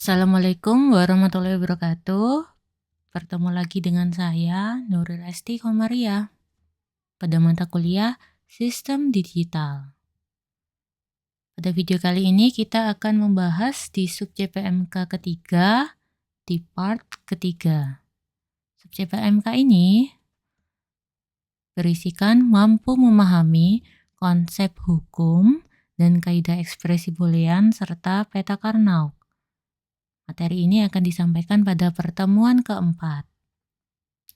Assalamualaikum warahmatullahi wabarakatuh. Bertemu lagi dengan saya, Nuril Esti Komaria, pada mata kuliah Sistem Digital. Pada video kali ini kita akan membahas di subjek PMK ketiga, di part ketiga. Subjek PMK ini berisikan mampu memahami konsep hukum dan kaidah ekspresi boolean serta peta Karnaug. Materi ini akan disampaikan pada pertemuan keempat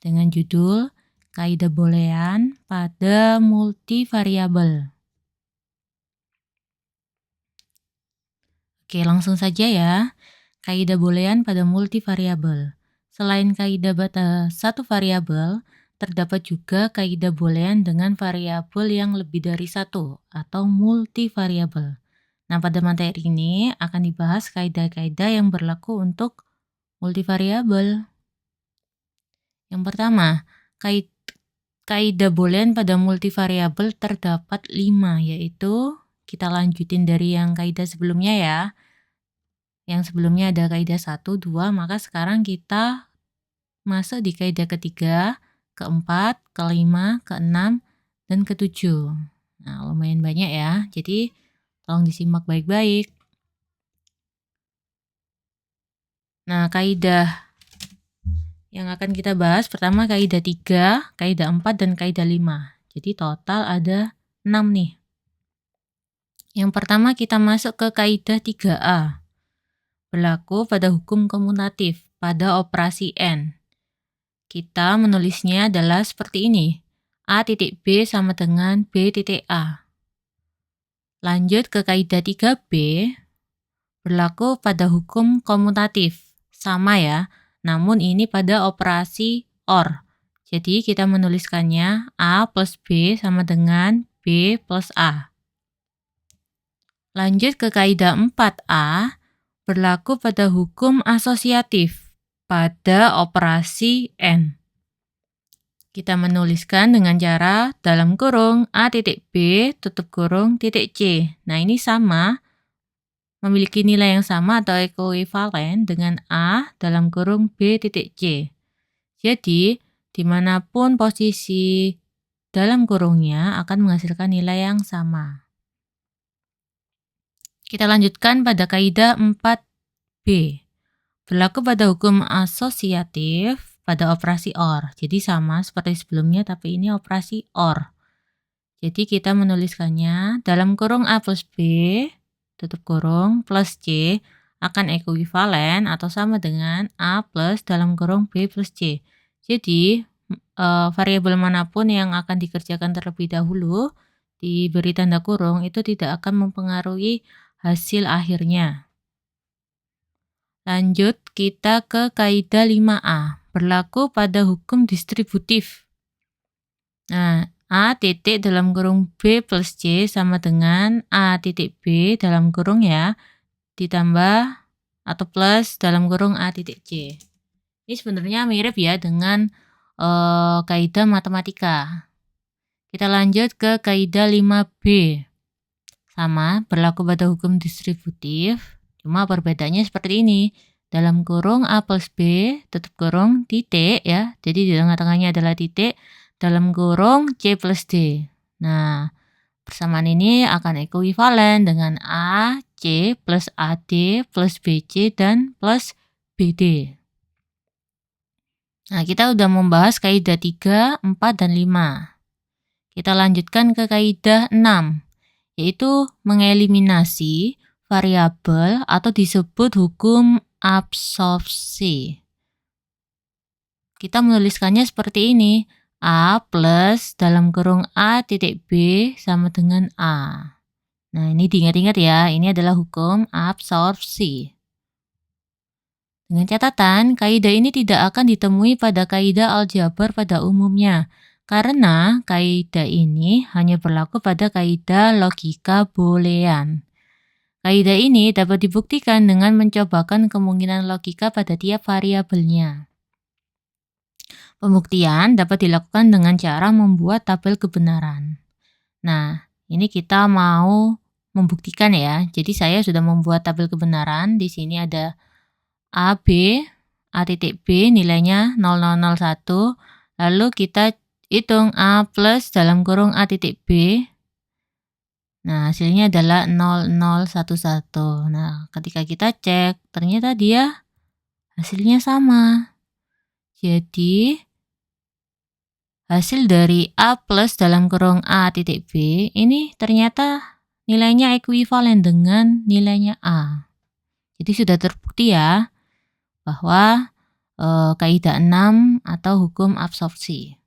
dengan judul Kaidah Boolean pada Multivariabel. Oke, langsung saja ya. Kaidah Boolean pada multivariabel. Selain kaidah pada satu variabel, terdapat juga kaidah Boolean dengan variabel yang lebih dari satu atau multivariabel. Nah, pada materi ini akan dibahas kaidah-kaidah yang berlaku untuk multivariabel. Yang pertama, kaidah Boolean pada multivariabel terdapat 5, yaitu kita lanjutin dari yang kaidah sebelumnya ya. Yang sebelumnya ada kaidah 1, 2, maka sekarang kita masuk di kaidah ketiga, keempat, kelima, keenam, dan ketujuh. Nah, lumayan banyak ya, jadi tolong disimak baik-baik. Nah, kaidah yang akan kita bahas pertama kaidah 3, kaidah 4, dan kaidah 5. Jadi total ada 6 nih. Yang pertama kita masuk ke kaidah 3A. Berlaku pada hukum komutatif pada operasi N. Kita menulisnya adalah seperti ini. A titik B sama dengan B titik A. Lanjut ke kaidah 3B. Berlaku pada hukum komutatif. Sama ya. Namun ini pada operasi OR. Jadi kita menuliskannya A plus B sama dengan B plus A. Lanjut ke kaidah 4A, berlaku pada hukum asosiatif pada operasi N. Kita menuliskan dengan cara dalam kurung A titik B tutup kurung titik C. Nah, ini sama, memiliki nilai yang sama atau ekuivalen dengan A dalam kurung B titik C. Jadi, dimanapun posisi dalam kurungnya akan menghasilkan nilai yang sama. Kita lanjutkan pada kaidah 4B. Berlaku pada hukum asosiatif pada operasi OR. Jadi sama seperti sebelumnya, tapi ini operasi OR. Jadi kita menuliskannya dalam kurung A plus B tutup kurung plus C akan ekuivalen atau sama dengan A plus dalam kurung B plus C. Jadi variabel manapun yang akan dikerjakan terlebih dahulu diberi tanda kurung itu tidak akan mempengaruhi hasil akhirnya. Lanjut kita ke kaidah 5A. Berlaku pada hukum distributif. Nah, A titik dalam kurung B plus C sama dengan A titik B dalam kurung ya, ditambah atau plus dalam kurung A titik C. Ini sebenarnya mirip ya dengan kaidah matematika. Kita lanjut ke kaidah 5B. Sama, berlaku pada hukum distributif, cuma perbedaannya seperti ini. Dalam kurung A plus B tutup kurung titik ya, jadi di tengah-tengahnya adalah titik, dalam kurung C plus D. Nah, persamaan ini akan ekuivalen dengan A, C plus AD plus BC dan plus BD. Nah, kita udah membahas kaidah 3, 4, dan 5. Kita lanjutkan ke kaidah 6, yaitu mengeliminasi variabel atau disebut hukum absorpsi. Kita menuliskannya seperti ini. A plus dalam kurung A titik B sama dengan A. Nah, ini diingat-ingat ya, ini adalah hukum absorpsi. Dengan catatan, kaidah ini tidak akan ditemui pada kaidah aljabar pada umumnya, karena kaidah ini hanya berlaku pada kaidah logika boolean. Kaidah ini dapat dibuktikan dengan mencobakan kemungkinan logika pada tiap variabelnya. Pembuktian dapat dilakukan dengan cara membuat tabel kebenaran. Nah, ini kita mau membuktikan ya. Jadi saya sudah membuat tabel kebenaran. Di sini ada A titik B nilainya 0001, lalu kita hitung A plus dalam kurung A titik B. Nah, hasilnya adalah 0011. Nah, ketika kita cek, ternyata dia hasilnya sama. Jadi, hasil dari A plus dalam kurung A titik B ini ternyata nilainya ekuivalen dengan nilainya A. Jadi sudah terbukti ya bahwa kaidah 6 atau hukum absorpsi.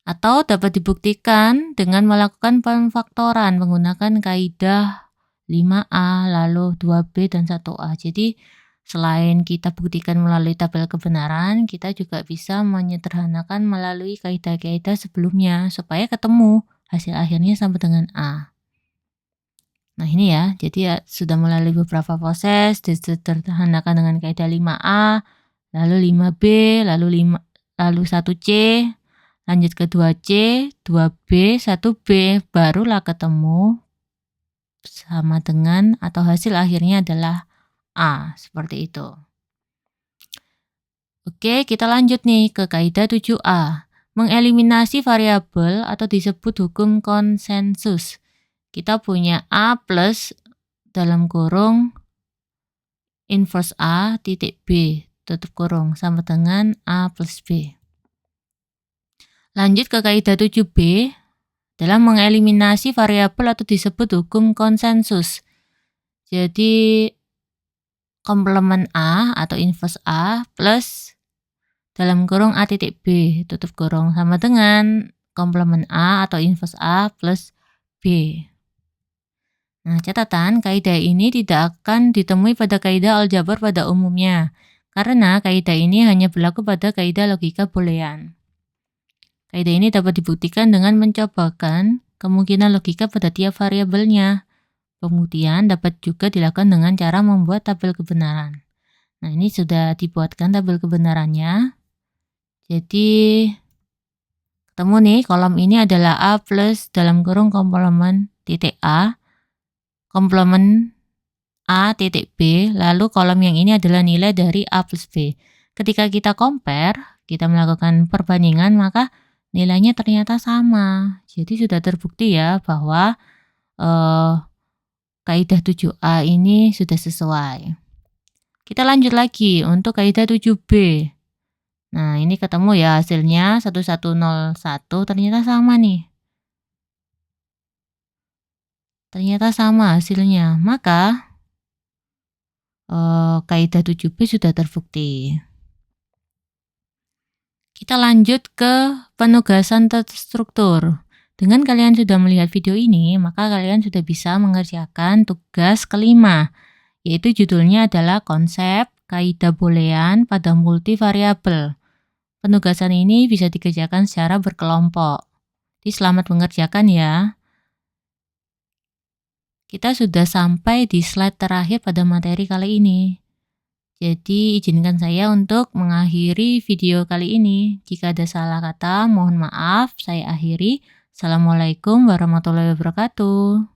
Atau dapat dibuktikan dengan melakukan pemfaktoran menggunakan kaidah 5A, lalu 2B, dan 1A. Jadi selain kita buktikan melalui tabel kebenaran, kita juga bisa menyederhanakan melalui kaidah-kaidah sebelumnya supaya ketemu hasil akhirnya sama dengan A. Nah ini ya, jadi ya, sudah melalui beberapa proses, disederhanakan dengan kaidah 5A, lalu 5B, lalu 1C, lanjut ke 2C, 2B, 1B, barulah ketemu sama dengan atau hasil akhirnya adalah A, seperti itu. Oke, kita lanjut nih ke kaidah 7A. Mengeliminasi variabel atau disebut hukum konsensus. Kita punya A plus dalam kurung inverse A titik B tutup kurung sama dengan A plus B. Lanjut ke kaidah 7B. Dalam mengeliminasi variabel atau disebut hukum konsensus. Jadi komplement A atau inverse A plus dalam kurung A titik B tutup kurung sama dengan komplement A atau inverse A plus B. Nah, catatan, kaidah ini tidak akan ditemui pada kaidah aljabar pada umumnya, karena kaidah ini hanya berlaku pada kaidah logika boolean. Kaidah ini dapat dibuktikan dengan mencobakan kemungkinan logika pada tiap variabelnya. Pembuktian dapat juga dilakukan dengan cara membuat tabel kebenaran. Nah, ini sudah dibuatkan tabel kebenarannya. Jadi, ketemu nih, kolom ini adalah A plus dalam kurung komplement titik A, komplement A titik B, lalu kolom yang ini adalah nilai dari A plus B. Ketika kita compare, kita melakukan perbandingan, maka nilainya ternyata sama. Jadi sudah terbukti ya bahwa kaidah 7A ini sudah sesuai. Kita lanjut lagi untuk kaidah 7B. Nah, ini ketemu ya hasilnya 1101, ternyata sama nih. Ternyata sama hasilnya, maka kaidah 7B sudah terbukti. Kita lanjut ke penugasan terstruktur. Dengan kalian sudah melihat video ini, maka kalian sudah bisa mengerjakan tugas kelima, yaitu judulnya adalah konsep kaidah boolean pada multivariabel. Penugasan ini bisa dikerjakan secara berkelompok. Jadi selamat mengerjakan ya. Kita sudah sampai di slide terakhir pada materi kali ini. Jadi izinkan saya untuk mengakhiri video kali ini. Jika ada salah kata, mohon maaf, saya akhiri. Assalamualaikum warahmatullahi wabarakatuh.